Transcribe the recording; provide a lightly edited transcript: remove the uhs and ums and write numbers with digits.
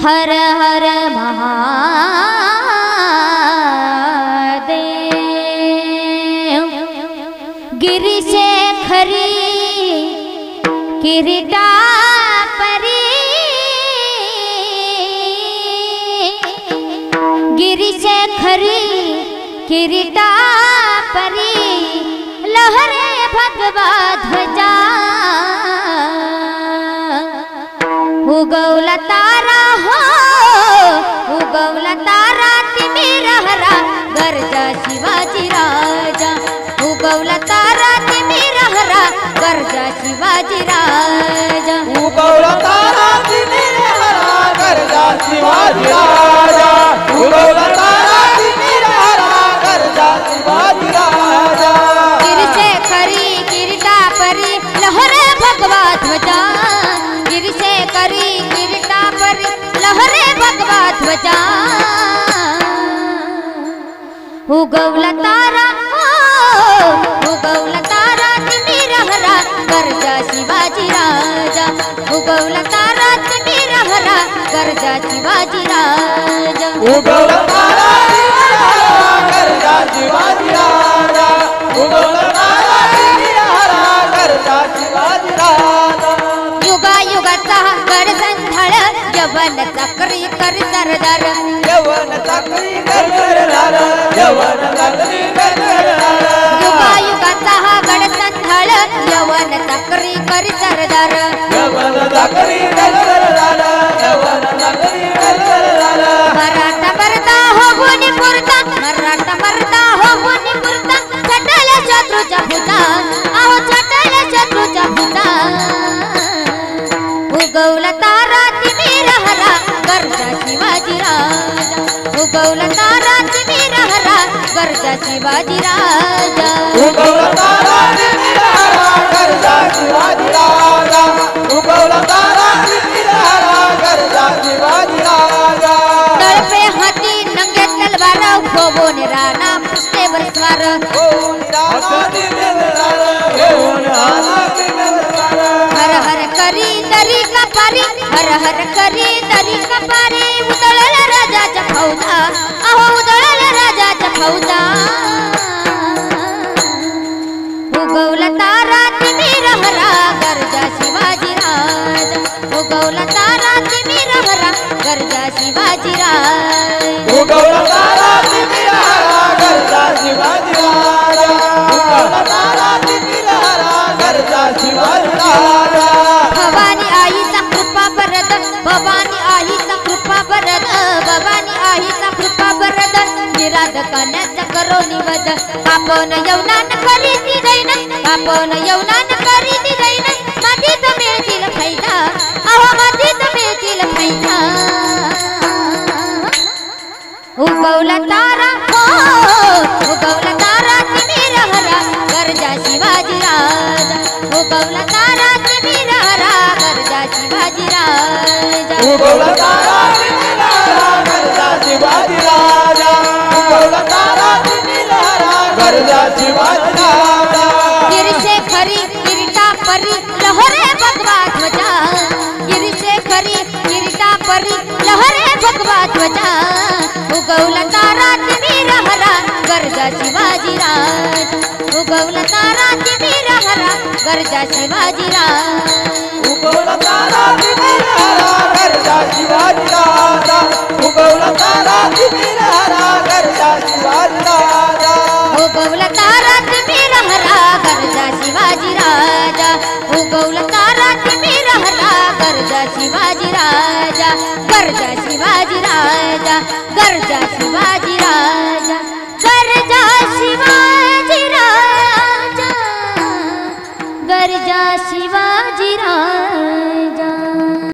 हर हर महादेव। गिरिशेखरी किरीटा परी, गिरिशेखरी किरीटा परी, लहरे भगवा ध्वजा। उगवला तारा हो, उगवला तारा तिमिरहरा, गर्जा शिवाजी राजा। उगवला तारा तिमिरहरा, गर्जा शिवाजी राजा। उगवला तारा तिमिरहरा, गर्जा शिवाजी राजा। उगवला तारा तिमिरहरा, गर्जा शिवाजी राजा। गिरिशेखरी किरीटा परी, लहरे भगवा ध्वजा। गिरिशेखरी किरीटा परी, लहरे भगवा ध्वजा। उगवला तारा हो, उगवला तारा तिमिरहरा, गर्जा शिवाजी राजा। उगवला तारा तिमिरहरा, गर्जा शिवाजी राजा। उगवला तारा तिमिरहरा, गर्जा शिवाजी राजा। उगवला तारा तिमिरहरा, गर्जा शिवाजी राजा। युगा युगाचा गड संधाळ, यवन चक्री कर सरदार। यवन चक्री कर सरदार, यवन चक्री कर सरदार। युगा युगाचा गड संधाळ, यवन चक्री कर सरदार। यवन चक्री कर सरदार, यवन चक्री कर सरदार। मराठा मरदा हो गुणी पुरता, मराठा मरदा हो गुणी पुरता, छटल शत्रूच्या भुजा, अहो छटल शत्रूच्या भुजा। उगवला तारा तिमिरहरा, गर्जा शिवाजी राजा। उगवला तारा तिमिरहरा, गर्जा शिवाजी राजा। उगवला तारा तिमिरहरा, गर्जा शिवाजी राजा। उगवला तारा तिमिरहरा, गर्जा शिवाजी राजा। तळपे हाती नंगे तलवार, भोवून राणा पुष्टेवर स्वार। हर हर करी दरी कपारी, हर हर करी दरी कपारी। उदळल राजाच्या फौजा, अहो उदळल राजाच्या फौजा। उगवला तारा तिमिरहरा, गर्जा शिवाजी राजा। उगवला तारा तिमिरहरा, गर्जा शिवाजी राजा। उगवला तारा तिमिरहरा, गर्जा शिवाजी राजा। उगवला तारा तिमिरहरा, गर्जा शिवाजी राजा। भवानी आईचा कृपा बरद, भवानी आईचा कृपा बरद, भवानी आईचा कृपा बरद। निराद कान्याचा करो निवद, आपण यवनान करी ती दैन, आपण यवनान करी ती दैन। मातीत मिळतील फायदा, अहो मातीत मिळतील फायदा। उगवला तारा हो, उगवला तारा तिमिरहरा, गर्जा शिवाजी राजा। उगवला तारा तिमिरहरा, गर्जा शिवाजी राजा। उगवला तारा तिमिरहरा, गर्जा शिवाजी राजा। उगवला तारा तिमिरहरा, गर्जा शिवाजी राजा। गिरिशेखरी किरीटा परी, लहरे भगवा ध्वजा। गिरिशेखरी किरीटा परी, लहरे भगवा ध्वजा। उगवला तारा तिमिरहरा, गर्जा शिवाजी राजा। उगवला तारा तिमिरहरा, गर्जा शिवाजी राजा। उगवला तारा तिमिरहरा, गर्जा शिवाजी राजा। उगवला तारा तिमिरहरा, गर्जा शिवाजी राजा। उगवला तारा तिमिरहरा, गर्जा शिवाजी राजा। उगवला तारा तिमिरहरा, गर्जा शिवाजी राजा। गर्जा शिवाजी राजा, गर्जा शिवाजी राजा।